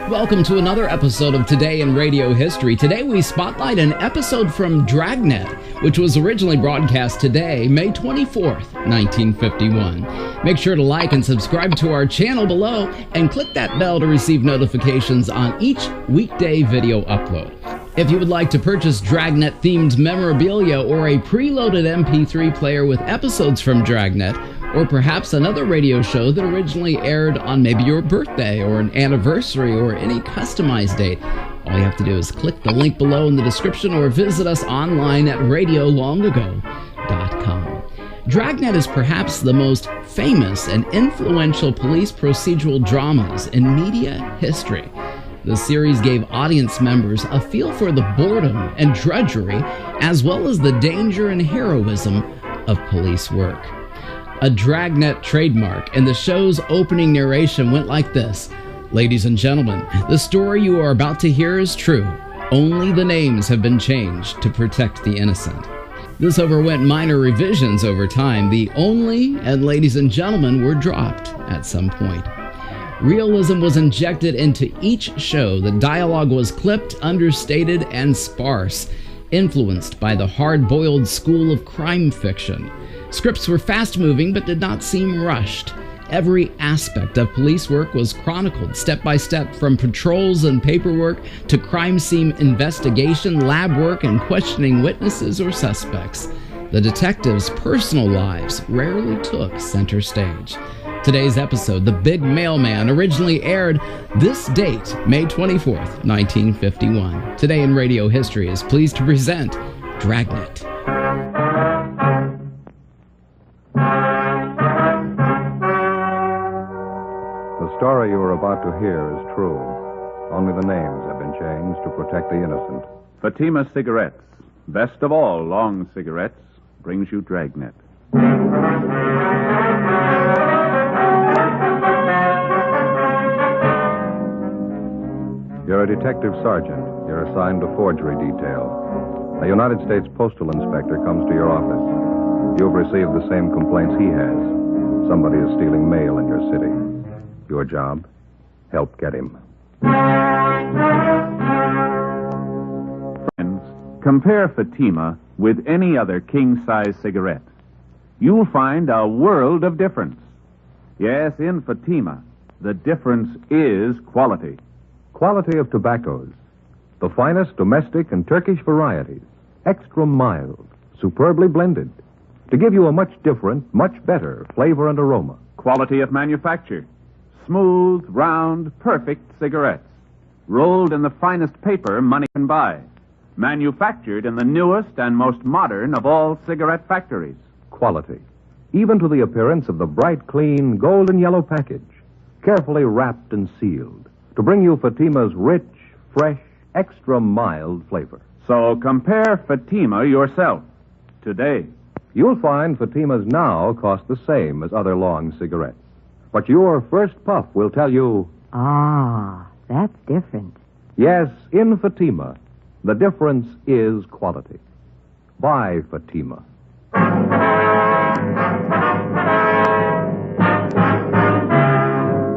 Welcome to another episode of Today in Radio History. Today we spotlight an episode from Dragnet, which was originally broadcast today, May 24th, 1951. Make sure to like and subscribe to our channel below and click that bell to receive notifications on each weekday video upload. If you would like to purchase Dragnet-themed memorabilia or a preloaded MP3 player with episodes from Dragnet, or perhaps another radio show that originally aired on maybe your birthday or an anniversary or any customized date, all you have to do is click the link below in the description or visit us online at RadioLongAgo.com. Dragnet is perhaps the most famous and influential police procedural dramas in media history. The series gave audience members a feel for the boredom and drudgery, as well as the danger and heroism of police work. A Dragnet trademark, and the show's opening narration went like this. Ladies and gentlemen, the story you are about to hear is true. Only the names have been changed to protect the innocent. This overwent minor revisions over time. The only and ladies and gentlemen were dropped at some point. Realism was injected into each show. The dialogue was clipped, understated, and sparse, influenced by the hard-boiled school of crime fiction. Scripts were fast-moving but did not seem rushed. Every aspect of police work was chronicled step by step, from patrols and paperwork to crime scene investigation, lab work, and questioning witnesses or suspects. The detectives' personal lives rarely took center stage. Today's episode, The Big Mailman, originally aired this date, May 24th, 1951. Today in Radio History is pleased to present Dragnet. The story you are about to hear is true. Only the names have been changed to protect the innocent. Fatima Cigarettes, best of all long cigarettes, brings you Dragnet. You're a detective sergeant. You're assigned to forgery detail. A United States postal inspector comes to your office. You've received the same complaints he has. Somebody is stealing mail in your city. Your job? Help get him. Friends, compare Fatima with any other king-size cigarette. You'll find a world of difference. Yes, in Fatima, the difference is quality. Quality of tobaccos. The finest domestic and Turkish varieties. Extra mild, superbly blended. To give you a much different, much better flavor and aroma. Quality of manufacture. Smooth, round, perfect cigarettes. Rolled in the finest paper money can buy. Manufactured in the newest and most modern of all cigarette factories. Quality. Even to the appearance of the bright, clean, gold and yellow package. Carefully wrapped and sealed. To bring you Fatima's rich, fresh, extra mild flavor. So compare Fatima yourself today. You'll find Fatima's now cost the same as other long cigarettes. But your first puff will tell you... Ah, that's different. Yes, in Fatima, the difference is quality. Buy Fatima.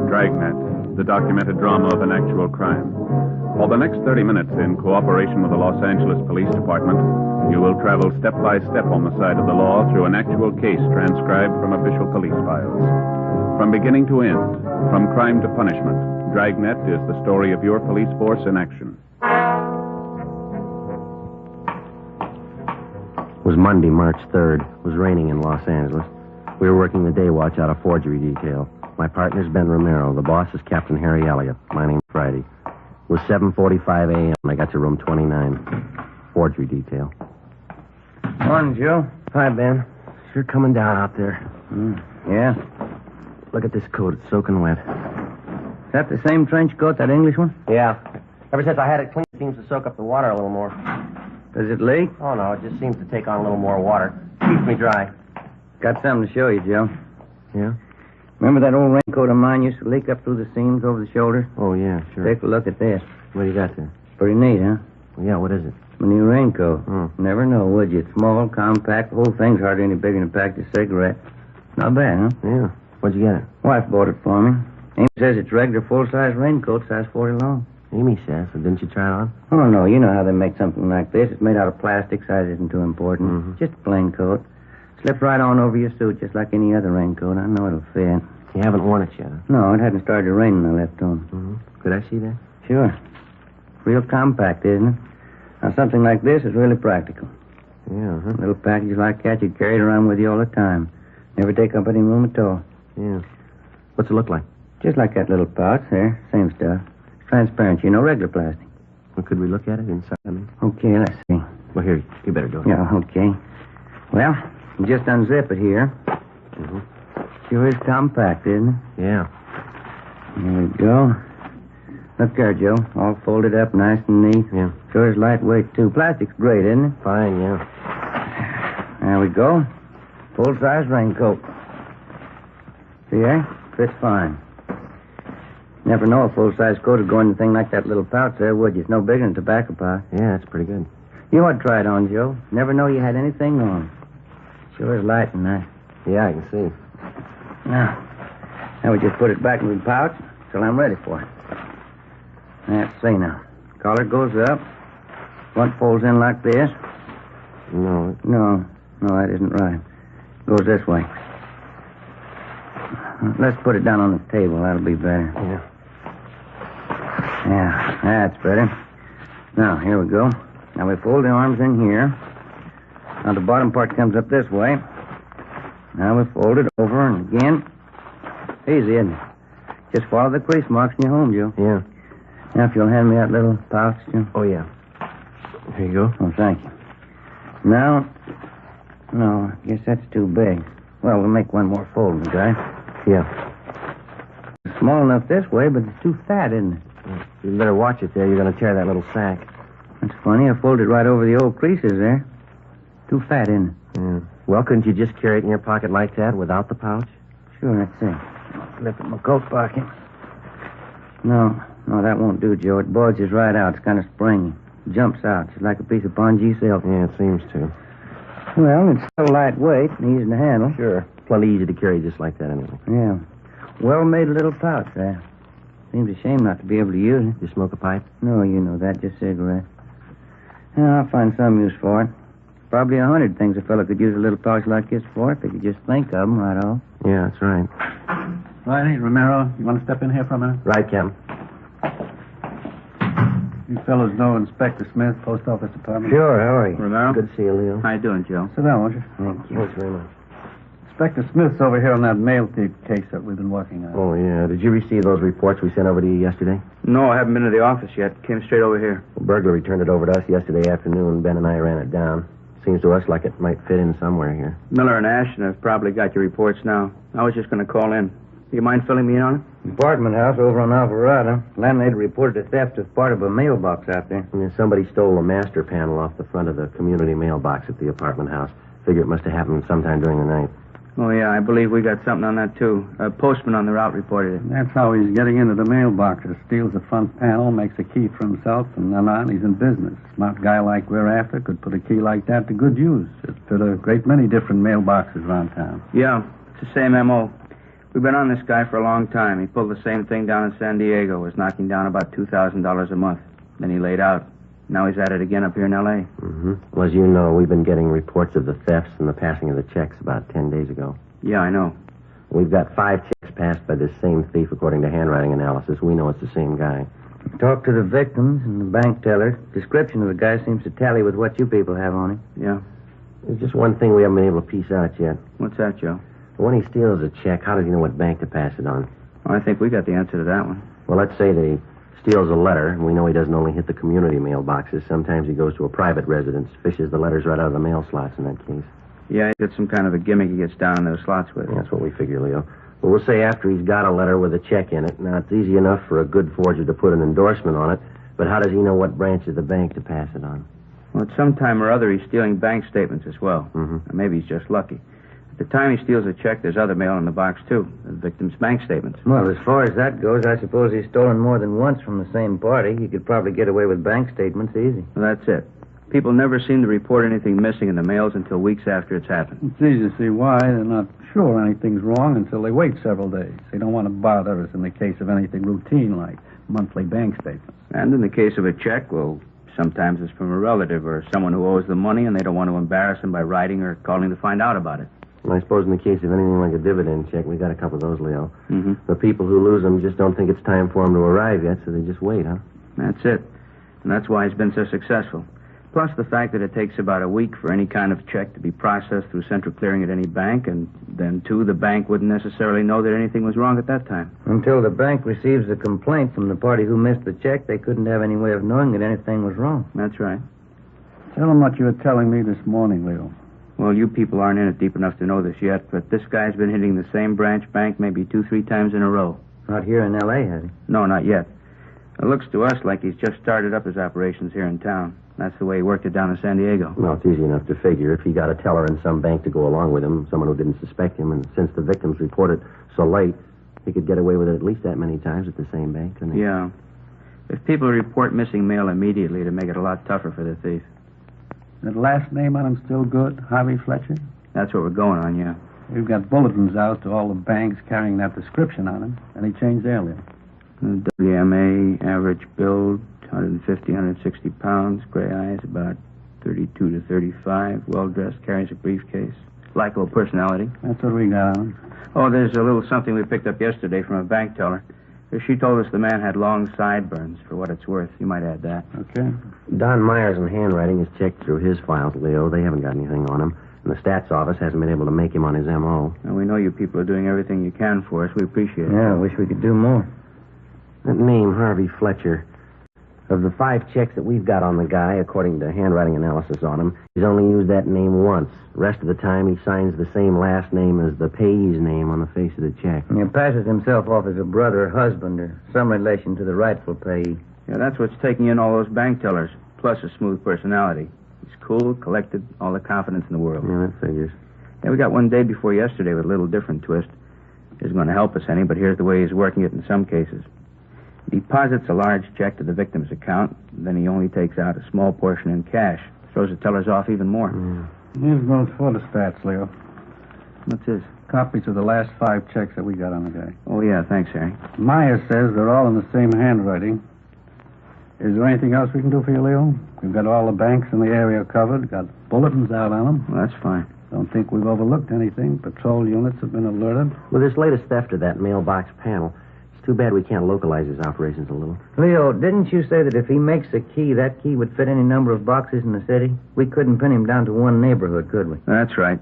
Dragnet, the documented drama of an actual crime. For the next 30 minutes, in cooperation with the Los Angeles Police Department, you will travel step by step on the side of the law through an actual case transcribed from official police files. From beginning to end, from crime to punishment, Dragnet is the story of your police force in action. It was Monday, March 3rd. It was raining in Los Angeles. We were working the day watch out of forgery detail. My partner's Ben Romero. The boss is Captain Harry Elliott. My name's Friday. It was 7:45 a.m. I got to room 29. Forgery detail. Morning, Joe. Hi, Ben. Sure coming down out there. Yeah? Look at this coat. It's soaking wet. Is that the same trench coat, that English one? Yeah. Ever since I had it cleaned, it seems to soak up the water a little more. Does it leak? Oh, no. It just seems to take on a little more water. Keeps me dry. Got something to show you, Joe. Yeah? Remember that old raincoat of mine used to leak up through the seams over the shoulder? Oh, yeah, sure. Take a look at this. What do you got there? Pretty neat, huh? Well, yeah, what is it? My new raincoat. Hmm. Never know, would you? It's small, compact. The whole thing's hardly any bigger than a pack of cigarettes. Not bad, huh? Yeah. Where'd you get it? Wife bought it for me. Amy says it's regular full-size raincoat, size 40 long. Amy says. So didn't you try it on? Oh, no, you know how they make something like this. It's made out of plastic. Size isn't too important. Mhm. Just a plain coat. Slips right on over your suit, just like any other raincoat. I know it'll fit. You haven't worn it yet, huh? No, it hadn't started to rain when I left home. Mm-hmm. Could I see that? Sure. Real compact, isn't it? Now, something like this is really practical. Yeah, huh? Little packages like that, you carry it around with you all the time. Never take up any room at all. Yeah. What's it look like? Just like that little pouch there. Same stuff. It's transparent, you know, regular plastic. Well, could we look at it inside? I mean? Okay, let's see. Well, here, you better do it. Yeah, okay. Well, you just unzip it here. Mm-hmm. Sure is compact, isn't it? Yeah. There we go. Look there, Joe. All folded up nice and neat. Yeah. Sure is lightweight, too. Plastic's great, isn't it? Fine, yeah. There we go. Full-size raincoat. See there? Fits fine. Never know a full-size coat would go in a thing like that little pouch there, would you? It's no bigger than a tobacco pouch. Yeah, it's pretty good. You ought to try it on, Joe. Never know you had anything on. Sure is light and nice. Yeah, I can see. Now we just put it back in the pouch till I'm ready for it. Let's see now. Collar goes up. Front folds in like this. No. No, that isn't right. Goes this way. Let's put it down on the table. That'll be better. Yeah. Yeah, that's better. Now, here we go. Now we fold the arms in here. Now the bottom part comes up this way. Now we fold it over and again. Easy, isn't it? Just follow the crease marks and you're home, Joe. Yeah. Now, if you'll hand me that little pouch, Joe. Oh, yeah. Here you go. Oh, thank you. Now, no, I guess that's too big. Well, we'll make one more fold, guy. Yeah. It's small enough this way, but it's too fat, isn't it? You better watch it there. You're going to tear that little sack. That's funny. I folded right over the old creases there. Too fat, isn't it? Yeah. Well, couldn't you just carry it in your pocket like that without the pouch? Sure, let's see. Flip it in my coat pocket. No, that won't do, Joe. It bulges right out. It's kind of springy. It jumps out. It's like a piece of pongee silk. Yeah, it seems to. Well, it's so lightweight and easy to handle. Sure. Plenty easy to carry just like that anyway. Yeah. Well-made little pouch there. Seems a shame not to be able to use it. You smoke a pipe? No, you know that. Just cigarettes. Yeah, I'll find some use for it. Probably 100 things a fellow could use a little pouch like this for if he could just think of them right off. Yeah, that's right. Riley, Romero, you want to step in here for a minute? Right, Captain. You fellows know Inspector Smith, Post Office Department? Sure, how are you? Romero? Good to see you, Leo. How you doing, Joe? Sit down, won't you? Thank you. Thanks very much. Inspector Smith's over here on that mail thief case that we've been working on. Oh, yeah. Did you receive those reports we sent over to you yesterday? No, I haven't been to the office yet. Came straight over here. Well, burglar returned it over to us yesterday afternoon. Ben and I ran it down. Seems to us like it might fit in somewhere here. Miller and Ashton have probably got your reports now. I was just going to call in. You mind filling me in on it? Apartment house over on Alvarado. Landlady reported a theft of part of a mailbox out there. Yeah, somebody stole the master panel off the front of the community mailbox at the apartment house. Figure it must have happened sometime during the night. Oh, yeah, I believe we got something on that, too. A postman on the route reported it. That's how he's getting into the mailboxes. Steals the front panel, makes a key for himself, and then on, he's in business. Smart guy like we're after could put a key like that to good use. It's fit a great many different mailboxes around town. Yeah, it's the same M.O. We've been on this guy for a long time. He pulled the same thing down in San Diego, was knocking down about $2,000 a month. Then he laid out. Now he's at it again up here in L.A. Mm-hmm. Well, as you know, we've been getting reports of the thefts and the passing of the checks about 10 days ago. Yeah, I know. We've got 5 checks passed by this same thief, according to handwriting analysis. We know it's the same guy. Talked to the victims and the bank teller. Description of the guy seems to tally with what you people have on him. Yeah. There's just one thing we haven't been able to piece out yet. What's that, Joe? When he steals a check, how does he know what bank to pass it on? Well, I think we got the answer to that one. Well, let's say that he steals a letter, and we know he doesn't only hit the community mailboxes. Sometimes he goes to a private residence, fishes the letters right out of the mail slots in that case. Yeah, he's got some kind of a gimmick he gets down in those slots with. Yeah, that's what we figure, Leo. Well, we'll say after he's got a letter with a check in it. Now, it's easy enough for a good forger to put an endorsement on it, but how does he know what branch of the bank to pass it on? Well, at some time or other, he's stealing bank statements as well. Mm-hmm. Or maybe he's just lucky. At the time he steals a check, there's other mail in the box, too. The victim's bank statements. Well, as far as that goes, I suppose he's stolen more than once from the same party. He could probably get away with bank statements easy. Well, that's it. People never seem to report anything missing in the mails until weeks after it's happened. It's easy to see why. They're not sure anything's wrong until they wait several days. They don't want to bother us in the case of anything routine like monthly bank statements. And in the case of a check, well, sometimes it's from a relative or someone who owes them money, and they don't want to embarrass them by writing or calling to find out about it. And I suppose in the case of anything like a dividend check, we got a couple of those, Leo. Mm-hmm. The people who lose them just don't think it's time for them to arrive yet, so they just wait, huh? That's it. And that's why he's been so successful. Plus the fact that it takes about a week for any kind of check to be processed through central clearing at any bank, and then, too, the bank wouldn't necessarily know that anything was wrong at that time. Until the bank receives a complaint from the party who missed the check, they couldn't have any way of knowing that anything was wrong. That's right. Tell them what you were telling me this morning, Leo. Well, you people aren't in it deep enough to know this yet, but this guy's been hitting the same branch bank maybe 2-3 times in a row. Not here in L.A., has he? No, not yet. It looks to us like he's just started up his operations here in town. That's the way he worked it down in San Diego. Well, it's easy enough to figure. If he got a teller in some bank to go along with him, someone who didn't suspect him, and since the victims reported so late, he could get away with it at least that many times at the same bank, couldn't he? Yeah. If people report missing mail immediately, it'd make it a lot tougher for the thief. That last name on him still good? Harvey Fletcher? That's what we're going on, yeah. We've got bulletins out to all the banks carrying that description on him, and he changed earlier. WMA, average build, 150, 160 pounds, gray eyes, about 32 to 35, well-dressed, carries a briefcase. Likeable personality. That's what we got on him. Oh, there's a little something we picked up yesterday from a bank teller. She told us the man had long sideburns, for what it's worth. You might add that. Okay. Don Myers in handwriting has checked through his files, Leo. They haven't got anything on him. And the stats office hasn't been able to make him on his M.O. And we know you people are doing everything you can for us. We appreciate it. Yeah, I wish we could do more. That name, Harvey Fletcher, of the 5 checks that we've got on the guy, according to handwriting analysis on him, he's only used that name once. Rest of the time, he signs the same last name as the payee's name on the face of the check. He passes himself off as a brother or husband or some relation to the rightful payee. Yeah, that's what's taking in all those bank tellers, plus a smooth personality. He's cool, collected, all the confidence in the world. Yeah, that figures. Yeah, we got one day before yesterday with a little different twist. Isn't going to help us any, but here's the way he's working it in some cases. Deposits a large check to the victim's account, then he only takes out a small portion in cash. Throws the tellers off even more. Here's those photo stats, Leo. What's this? Copies of the last 5 checks that we got on the guy. Oh, yeah, thanks, Harry. Myers says they're all in the same handwriting. Is there anything else we can do for you, Leo? We've got all the banks in the area covered, got bulletins out on them. Well, that's fine. Don't think we've overlooked anything. Patrol units have been alerted. With this latest theft of that mailbox panel, it's too bad we can't localize his operations a little. Leo, didn't you say that if he makes a key, that key would fit any number of boxes in the city? We couldn't pin him down to one neighborhood, could we? That's right.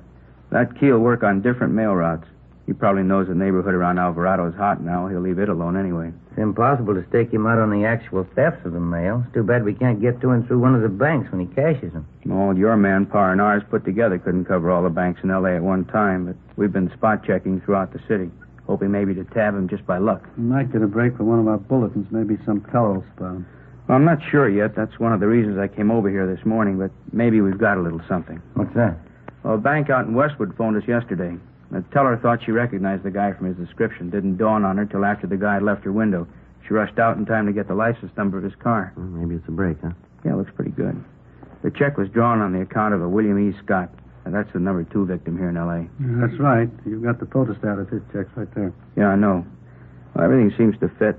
That key will work on different mail routes. He probably knows the neighborhood around Alvarado is hot now. He'll leave it alone anyway. It's impossible to stake him out on the actual thefts of the mail. It's too bad we can't get to him through one of the banks when he cashes them. All your manpower and ours put together couldn't cover all the banks in L.A. at one time, but we've been spot checking throughout the city, hoping maybe to tab him just by luck. We might get a break for one of our bulletins. Maybe some teller will spot him. Well, I'm not sure yet. That's one of the reasons I came over here this morning, but maybe we've got a little something. What's that? Well, a bank out in Westwood phoned us yesterday. The teller thought she recognized the guy from his description. Didn't dawn on her till after the guy had left her window. She rushed out in time to get the license number of his car. Well, maybe it's a break, huh? Yeah, looks pretty good. The check was drawn on the account of a William E. Scott. And that's the number 2 victim here in L.A. Yeah, that's right. You've got the photostat of his checks right there. Yeah, I know. Well, everything seems to fit.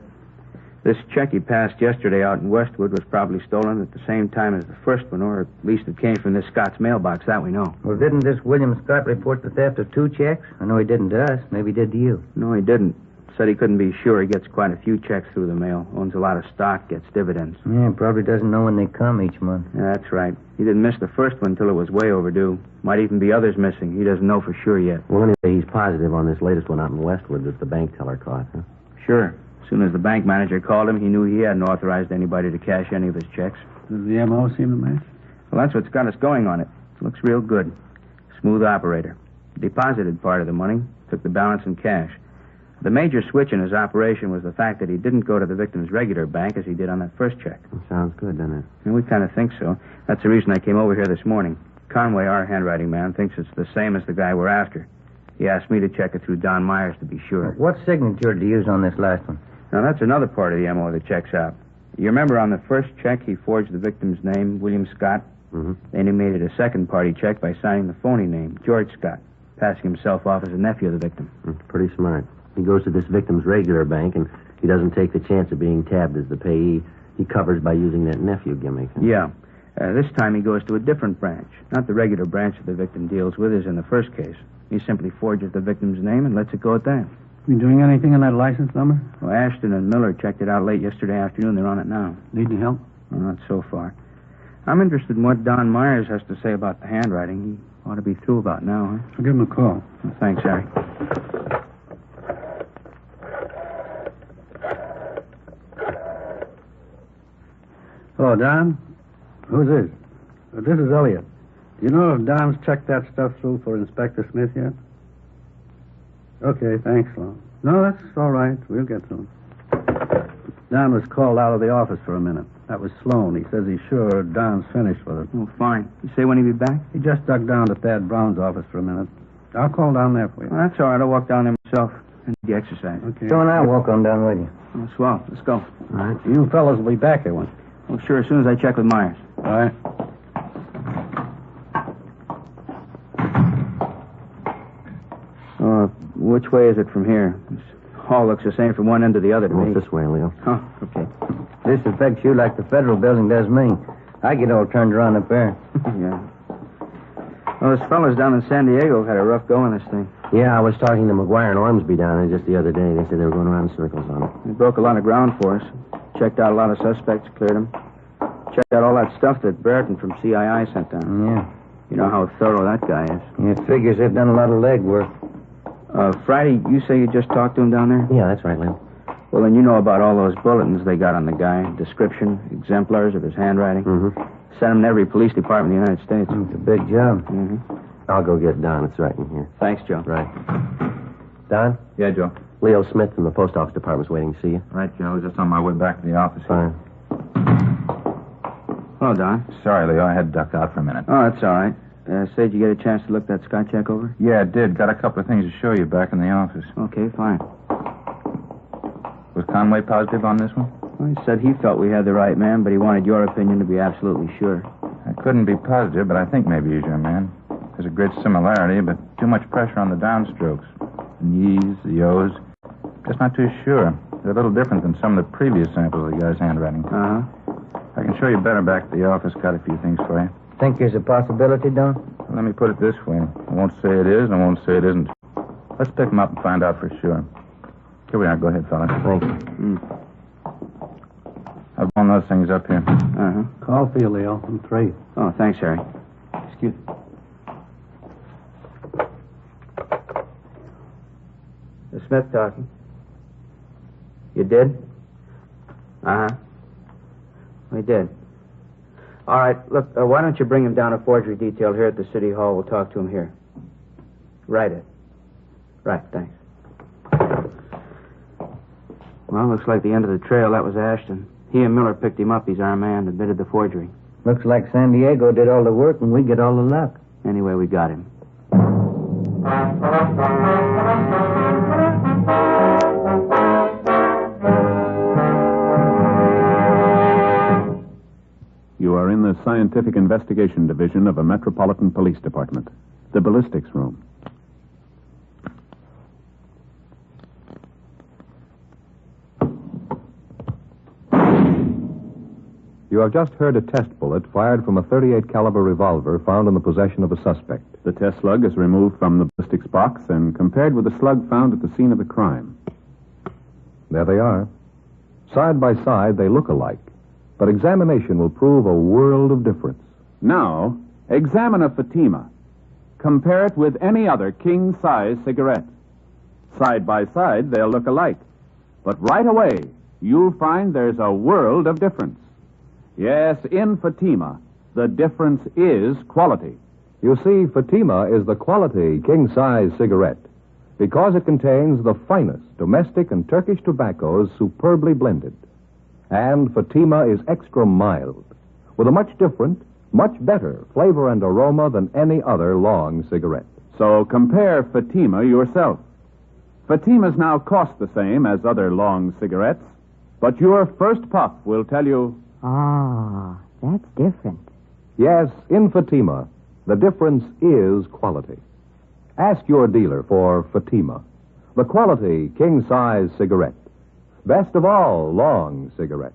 This check he passed yesterday out in Westwood was probably stolen at the same time as the first one, or at least it came from this Scott's mailbox. That we know. Well, didn't this William Scott report the theft of 2 checks? I know he didn't to us. Maybe he did to you. No, he didn't. Said he couldn't be sure. He gets quite a few checks through the mail. Owns a lot of stock, gets dividends. Yeah, probably doesn't know when they come each month. Yeah, that's right. He didn't miss the first one until it was way overdue. Might even be others missing. He doesn't know for sure yet. Well, anyway, he's positive on this latest one out in Westwood that the bank teller caught, huh? Sure. As soon as the bank manager called him, he knew he hadn't authorized anybody to cash any of his checks. Does the M.O. seem to match? Well, that's what's got us going on it. Looks real good. Smooth operator. Deposited part of the money. Took the balance in cash. The major switch in his operation was the fact that he didn't go to the victim's regular bank as he did on that first check. Sounds good, doesn't it? And we kind of think so. That's the reason I came over here this morning. Conway, our handwriting man, thinks it's the same as the guy we're after. He asked me to check it through Don Myers to be sure. What signature did you use on this last one? Now, that's another part of the M.O. that checks out. You remember on the first check, he forged the victim's name, William Scott, Mm-hmm. Then he made it a second-party check by signing the phony name, George Scott, passing himself off as a nephew of the victim. Pretty smart. He goes to this victim's regular bank, and he doesn't take the chance of being tabbed as the payee. He covers by using that nephew gimmick. Yeah. This time he goes to a different branch. Not the regular branch that the victim deals with as in the first case. He simply forges the victim's name and lets it go at that. You doing anything on that license number? Well, Ashton and Miller checked it out late yesterday afternoon. They're on it now. Need any help? Well, not so far. I'm interested in what Don Myers has to say about the handwriting. He ought to be through about now, huh? I'll give him a call. Well, thanks, Harry. Hello, Don. Who's this? This is Elliot. Do you know if Don's checked that stuff through for Inspector Smith yet? Okay, thanks, Sloan. No, that's all right. We'll get to him. Don was called out of the office for a minute. That was Sloan. He says he's sure Don's finished with it. Oh, fine. You say when he'll be back? He just ducked down to Thad Brown's office for a minute. I'll call down there for you. Well, that's all right. I'll walk down there myself. I need the exercise. Okay. So and I'll walk on down with you. Oh, swell. Let's go. All right. You fellas will be back here once. Well, sure, as soon as I check with Myers. All right. Which way is it from here? This hall looks the same from one end to the other to me. This way, Leo. Oh, okay. This affects you like the federal building does me. I get all turned around up there. Yeah. Well, those fellas down in San Diego have had a rough go on this thing. Yeah, I was talking to McGuire and Ormsby down there just the other day. They said they were going around in circles on it. They broke a lot of ground for us. Checked out a lot of suspects, cleared them. Checked out all that stuff that Brereton from CII sent down. Yeah. You know how thorough that guy is. It figures they've done a lot of legwork. Friday, you say you just talked to him down there? Yeah, that's right, Leo. Well, then you know about all those bulletins they got on the guy. Description, exemplars of his handwriting. Mm-hmm. Sent them to every police department in the United States. It's a big job. Mm-hmm. I'll go get Don. It's right in here. Thanks, Joe. Right. Don? Yeah, Joe. Leo Smith from the post office department's waiting to see you. Right, Joe. Just on my way back to the office. Fine. Hello, Don. Sorry, Leo. I had to duck out for a minute. Oh, that's all right. Say, did you get a chance to look that Scott check over? Yeah, I did. Got a couple of things to show you back in the office. Okay, fine. Was Conway positive on this one? Well, he said he felt we had the right man, but he wanted your opinion to be absolutely sure. I couldn't be positive, but I think maybe he's your man. There's a great similarity, but too much pressure on the downstrokes. The Y's, the O's. Just not too sure. They're a little different than some of the previous samples of the guy's handwriting. Uh-huh. I can show you better back at the office. Got a few things for you. Think there's a possibility, Don? Let me put it this way. I won't say it is, and I won't say it isn't. Let's pick him up and find out for sure. Here we are. Go ahead, fellas. Thank you. I've blown those things up here. Uh-huh. Call for you, Leo. I'm three. Oh, thanks, Harry. Excuse me. Smith talking. You did? Uh-huh. We did. All right, look, why don't you bring him down to forgery detail here at the city hall? We'll talk to him here. Right it. Right, thanks. Well, looks like the end of the trail. That was Ashton. He and Miller picked him up. He's our man, admitted the forgery. Looks like San Diego did all the work and we get all the luck. Anyway, we got him. You are in the Scientific Investigation Division of a Metropolitan Police Department, the Ballistics Room. You have just heard a test bullet fired from a .38 caliber revolver found in the possession of a suspect. The test slug is removed from the ballistics box and compared with the slug found at the scene of the crime. There they are. Side by side, they look alike. But examination will prove a world of difference. Now, examine a Fatima. Compare it with any other king-size cigarette. Side by side, they'll look alike. But right away, you'll find there's a world of difference. Yes, in Fatima, the difference is quality. You see, Fatima is the quality king-size cigarette because it contains the finest domestic and Turkish tobaccos superbly blended. And Fatima is extra mild, with a much different, much better flavor and aroma than any other long cigarette. So compare Fatima yourself. Fatimas now cost the same as other long cigarettes, but your first puff will tell you... Ah, that's different. Yes, in Fatima, the difference is quality. Ask your dealer for Fatima, the quality king-size cigarette. Best of all, long cigarettes.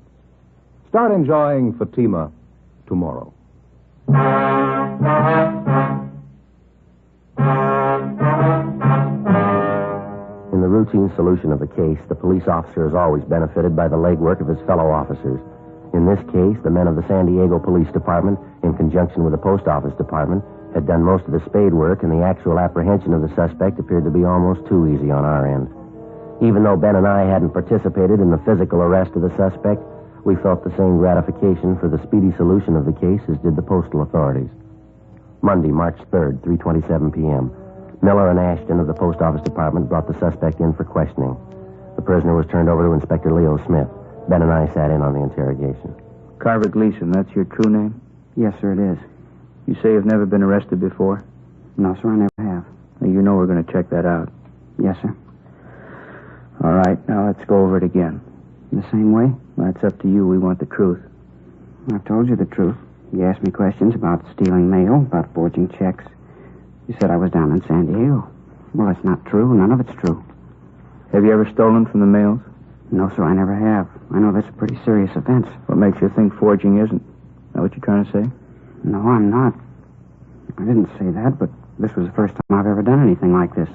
Start enjoying Fatima tomorrow. In the routine solution of a case, the police officer is always benefited by the legwork of his fellow officers. In this case, the men of the San Diego Police Department, in conjunction with the Post Office Department, had done most of the spade work, and the actual apprehension of the suspect appeared to be almost too easy on our end. Even though Ben and I hadn't participated in the physical arrest of the suspect, we felt the same gratification for the speedy solution of the case as did the postal authorities. Monday, March 3rd, 3:27 p.m. Miller and Ashton of the Post Office Department brought the suspect in for questioning. The prisoner was turned over to Inspector Leo Smith. Ben and I sat in on the interrogation. Carver Gleason, that's your true name? Yes, sir, it is. You say you've never been arrested before? No, sir, I never have. Now, you know we're going to check that out. Yes, sir. All right, now let's go over it again. The same way? That's up to you. We want the truth. I've told you the truth. You asked me questions about stealing mail, about forging checks. You said I was down in San Diego. Well, that's not true. None of it's true. Have you ever stolen from the mails? No, sir, I never have. I know that's a pretty serious offense. What makes you think forging isn't? Is that what you're trying to say? No, I'm not. I didn't say that, but this was the first time I've ever done anything like this.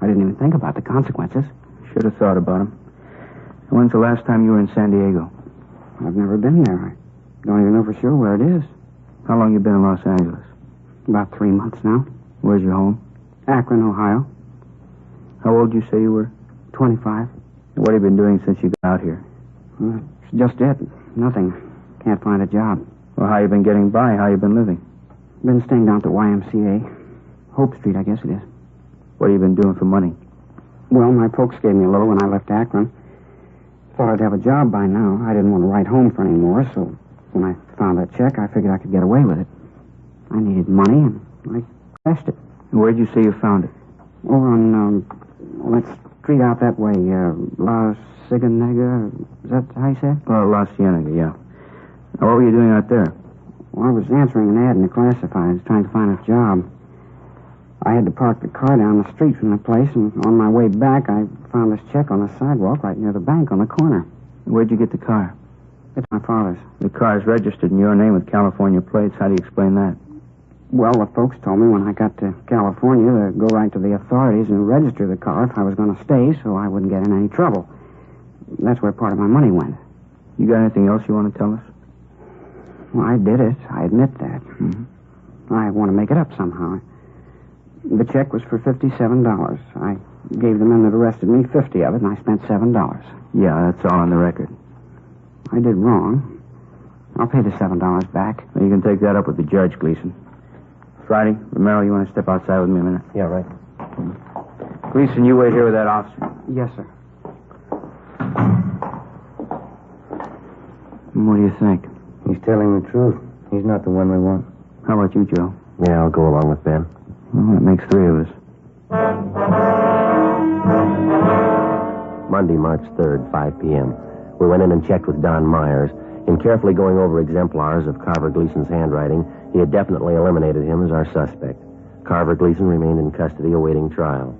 I didn't even think about the consequences. Should have thought about them. When's the last time you were in San Diego? I've never been there. I don't even know for sure where it is. How long you been in Los Angeles? About 3 months now. Where's your home? Akron, Ohio. How old did you say you were? 25. And what have you been doing since you got out here? It's just it. Nothing. Can't find a job. Well, how you been getting by? How you been living? Been staying down at the YMCA. Hope Street, I guess it is. What have you been doing for money? Well, my folks gave me a little when I left Akron. Thought I'd have a job by now. I didn't want to write home for any more, so when I found that check, I figured I could get away with it. I needed money, and I cashed it. And where'd you say you found it? Over on, that street out that way, La Cienega. Is that how you say it? Oh, La Cienega, yeah. Now, what were you doing out there? Well, I was answering an ad in the classifieds, trying to find a job. I had to park the car down the street from the place, and on my way back, I found this check on the sidewalk right near the bank on the corner. Where'd you get the car? It's my father's. The car's registered in your name with California plates. How do you explain that? Well, the folks told me when I got to California to go right to the authorities and register the car if I was going to stay so I wouldn't get in any trouble. That's where part of my money went. You got anything else you want to tell us? Well, I did it. I admit that. Mm-hmm. I want to make it up somehow. The check was for $57. I gave the men that arrested me 50 of it, and I spent $7. Yeah, that's all on the record. I did wrong. I'll pay the $7 back. Well, you can take that up with the judge, Gleason. Friday, Romero, you want to step outside with me a minute? Yeah, right. Gleason, you wait here with that officer. Yes, sir. What do you think? He's telling the truth. He's not the one we want. How about you, Joe? Yeah, I'll go along with Ben. Well, that makes 3 of us. Monday, March 3rd, 5 p.m. We went in and checked with Don Myers. In carefully going over exemplars of Carver Gleason's handwriting, he had definitely eliminated him as our suspect. Carver Gleason remained in custody awaiting trial.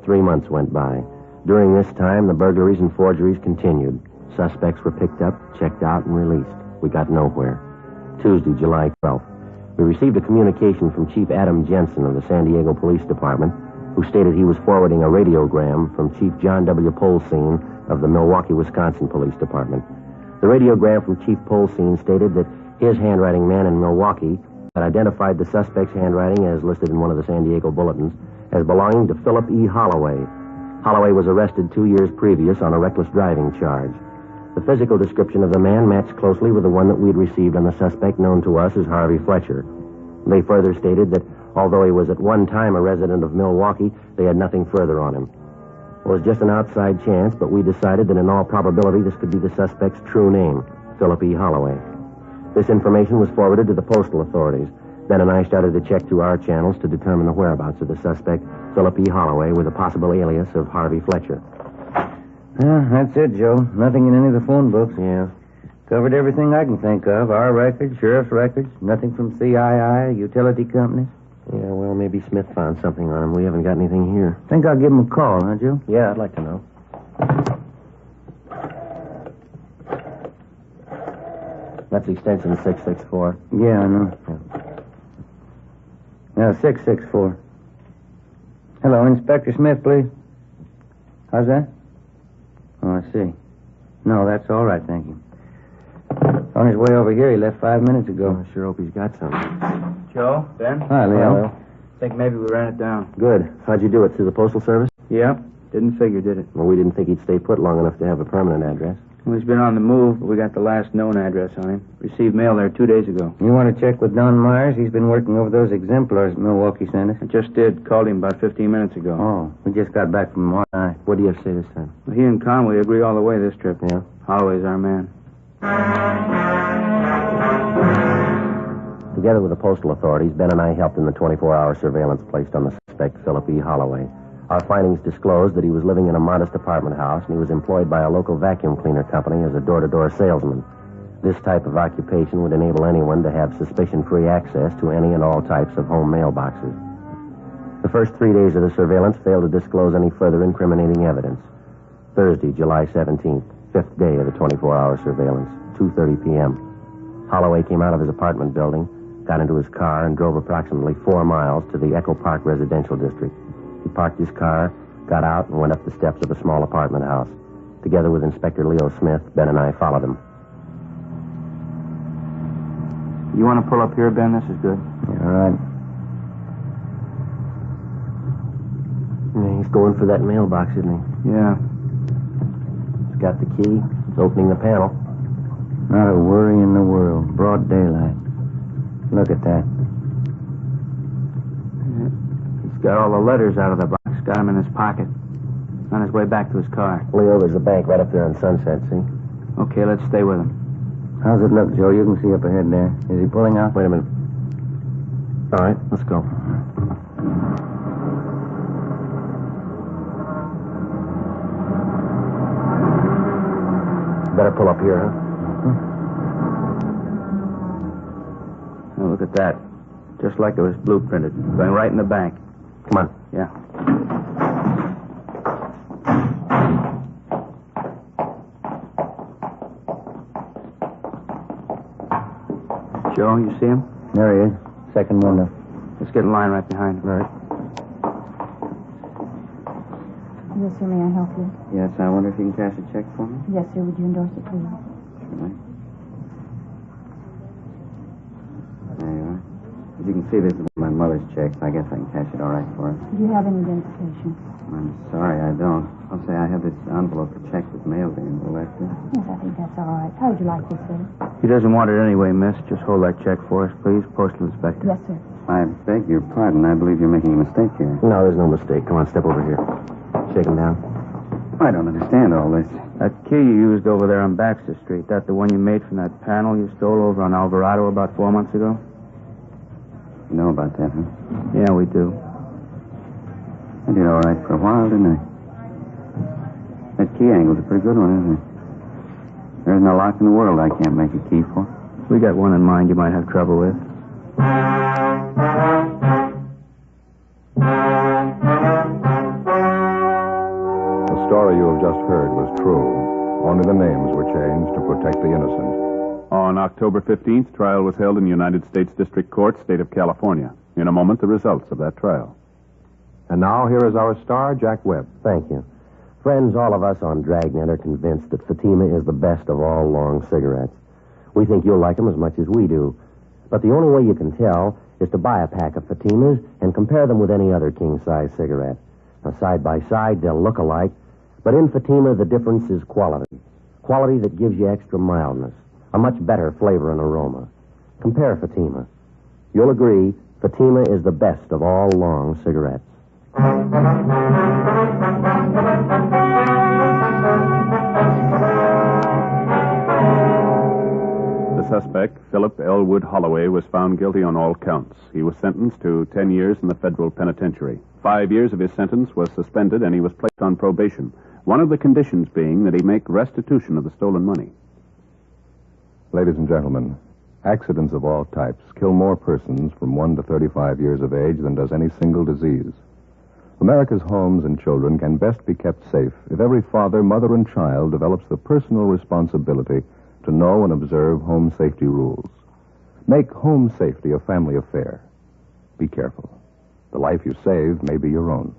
3 months went by. During this time, the burglaries and forgeries continued. Suspects were picked up, checked out, and released. We got nowhere. Tuesday, July 12th. We received a communication from Chief Adam Jensen of the San Diego Police Department, who stated he was forwarding a radiogram from Chief John W. Polsine of the Milwaukee, Wisconsin Police Department. The radiogram from Chief Polsine stated that his handwriting man in Milwaukee had identified the suspect's handwriting, as listed in one of the San Diego bulletins, as belonging to Philip E. Holloway. Holloway was arrested 2 years previous on a reckless driving charge. The physical description of the man matched closely with the one that we'd received on the suspect known to us as Harvey Fletcher. They further stated that although he was at one time a resident of Milwaukee, they had nothing further on him. It was just an outside chance, but we decided that in all probability this could be the suspect's true name, Philip E. Holloway. This information was forwarded to the postal authorities. Ben and I started to check through our channels to determine the whereabouts of the suspect, Philip E. Holloway, with a possible alias of Harvey Fletcher. Yeah, that's it, Joe. Nothing in any of the phone books. Yeah. Covered everything I can think of. Our records, sheriff's records, nothing from CII, utility companies. Yeah, well, maybe Smith found something on him. We haven't got anything here. Think I'll give him a call, huh, Joe? Yeah, I'd like to know. That's extension 664. Yeah, I know. Yeah, 664. Hello, Inspector Smith, please. How's that? Oh, I see. No, that's all right, thank you. On his way over here, he left 5 minutes ago. I sure hope he's got some. Joe, Ben? Hi, Leo. Think maybe we ran it down. Good. How'd you do it? Through the Postal Service? Yeah, didn't figure, did it? Well, we didn't think he'd stay put long enough to have a permanent address. Well, he's been on the move, but we got the last known address on him. Received mail there 2 days ago. You want to check with Don Myers? He's been working over those exemplars Milwaukee sent us. I just did. Called him about 15 minutes ago. Oh, we just got back from Hawaii. What do you have to say this time? Well, he and Conway agree all the way this trip. Yeah? Holloway's our man. Together with the postal authorities, Ben and I helped in the 24-hour surveillance placed on the suspect, Philip E. Holloway. Our findings disclosed that he was living in a modest apartment house and he was employed by a local vacuum cleaner company as a door-to-door salesman. This type of occupation would enable anyone to have suspicion-free access to any and all types of home mailboxes. The first 3 days of the surveillance failed to disclose any further incriminating evidence. Thursday, July 17th, fifth day of the 24-hour surveillance, 2:30 p.m. Holloway came out of his apartment building, got into his car, and drove approximately 4 miles to the Echo Park residential district. He parked his car, got out, and went up the steps of a small apartment house. Together with Inspector Leo Smith, Ben and I followed him. You want to pull up here, Ben? This is good. Yeah, all right. Yeah, he's going for that mailbox, isn't he? Yeah. He's got the key. He's opening the panel. Not a worry in the world. Broad daylight. Look at that. He's got all the letters out of the box. Got them in his pocket. On his way back to his car. Leo, there's a bank right up there on Sunset, see? Okay, let's stay with him. How's it look, Joe? You can see up ahead there. Is he pulling out? Wait a minute. All right, let's go. Better pull up here, huh? Oh, look at that. Just like it was blueprinted. Going right in the bank. Come on. Yeah. Joe, you see him? There he is. Second window. Let's get in line right behind him. All right. Yes, sir. May I help you? Yes, I wonder if you can cash a check for me? Yes, sir. Would you endorse it, please? Certainly. There you are. As you can see, this is my mother's check, so I guess I can cash it all right for her. Do you have any identification? I'm sorry, I don't. I'll say I have this envelope the check was mailed in. Will that do? Yes, I think that's all right. How would you like this, sir? He doesn't want it anyway, miss. Just hold that check for us, please. Postal inspector. Yes, sir. I beg your pardon. I believe you're making a mistake here. No, there's no mistake. Come on, step over here. Shake him down. I don't understand all this. That key you used over there on Baxter Street, that the one you made from that panel you stole over on Alvarado about 4 months ago? You know about that, huh? Yeah, we do. I did all right for a while, didn't I? That key angle's a pretty good one, isn't it? There isn't a lock in the world I can't make a key for. We got one in mind you might have trouble with. The story you have just heard was true. Only the names were changed to protect the innocent. On October 15th, trial was held in the United States District Court, State of California. In a moment, the results of that trial. And now, here is our star, Jack Webb. Thank you. Friends, all of us on Dragnet are convinced that Fatima is the best of all long cigarettes. We think you'll like them as much as we do. But the only way you can tell is to buy a pack of Fatimas and compare them with any other king-size cigarette. Now, side by side, they'll look alike, but in Fatima, the difference is quality. Quality that gives you extra mildness, a much better flavor and aroma. Compare Fatima. You'll agree, Fatima is the best of all long cigarettes. The suspect, Philip Elwood Holloway, was found guilty on all counts. He was sentenced to 10 years in the federal penitentiary. 5 years of his sentence was suspended, and he was placed on probation. One of the conditions being that he make restitution of the stolen money. Ladies and gentlemen, accidents of all types kill more persons from 1 to 35 years of age than does any single disease. America's homes and children can best be kept safe if every father, mother, and child develops the personal responsibility to know and observe home safety rules. Make home safety a family affair. Be careful. The life you save may be your own.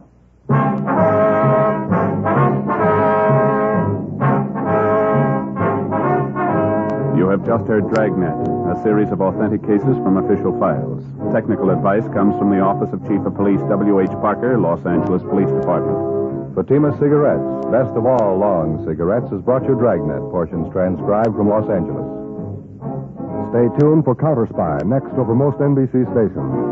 You have just heard Dragnet, a series of authentic cases from official files. Technical advice comes from the Office of Chief of Police W.H. Parker, Los Angeles Police Department. Fatima Cigarettes, best of all long cigarettes, has brought you Dragnet, portions transcribed from Los Angeles. Stay tuned for Counter Spy, next over most NBC stations.